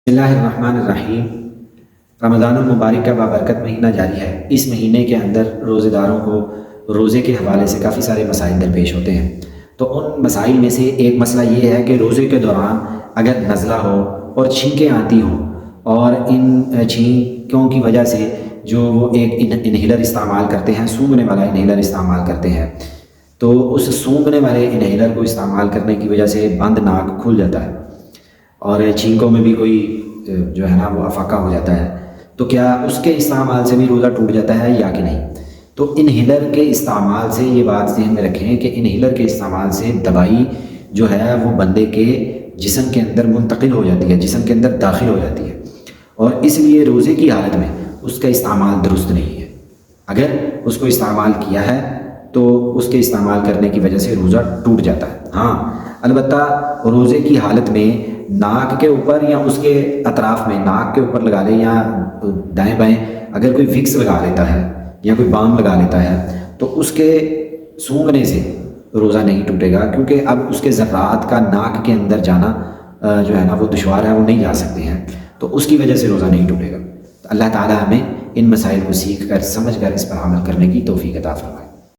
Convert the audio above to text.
بسم اللہ الرحمن الرحیم۔ رمضان المبارک کا بابرکت مہینہ جاری ہے۔ اس مہینے کے اندر روزے داروں کو روزے کے حوالے سے کافی سارے مسائل درپیش ہوتے ہیں۔ تو ان مسائل میں سے ایک مسئلہ یہ ہے کہ روزے کے دوران اگر نزلہ ہو اور چھینکیں آتی ہوں اور ان چھینکوں کی وجہ سے جو وہ ایک انہیلر استعمال کرتے ہیں، سونگھنے والا انہیلر استعمال کرتے ہیں، تو اس سونگھنے والے انہیلر کو استعمال کرنے کی وجہ سے بند ناک کھل جاتا ہے اور چھینکوں میں بھی کوئی جو ہے نا وہ افاقہ ہو جاتا ہے، تو کیا اس کے استعمال سے بھی روزہ ٹوٹ جاتا ہے یا کہ نہیں؟ تو انہیلر کے استعمال سے یہ بات ذہن میں رکھیں کہ انہیلر کے استعمال سے دوائی جو ہے وہ بندے کے جسم کے اندر منتقل ہو جاتی ہے، جسم کے اندر داخل ہو جاتی ہے، اور اس لیے روزے کی حالت میں اس کا استعمال درست نہیں ہے۔ اگر اس کو استعمال کیا ہے تو اس کے استعمال کرنے کی وجہ سے روزہ ٹوٹ جاتا ہے۔ ہاں البتہ روزے کی حالت میں ناک کے اوپر یا اس کے اطراف میں، ناک کے اوپر لگا لیں یا دائیں بائیں اگر کوئی وکس لگا لیتا ہے یا کوئی بام لگا لیتا ہے تو اس کے سونگھنے سے روزہ نہیں ٹوٹے گا، کیونکہ اب اس کے ذرات کا ناک کے اندر جانا جو ہے نا وہ دشوار ہے، وہ نہیں جا سکتے ہیں، تو اس کی وجہ سے روزہ نہیں ٹوٹے گا۔ تو اللہ تعالیٰ ہمیں ان مسائل کو سیکھ کر، سمجھ کر اس پر عمل کرنے کی توفیق عطا فرمائے۔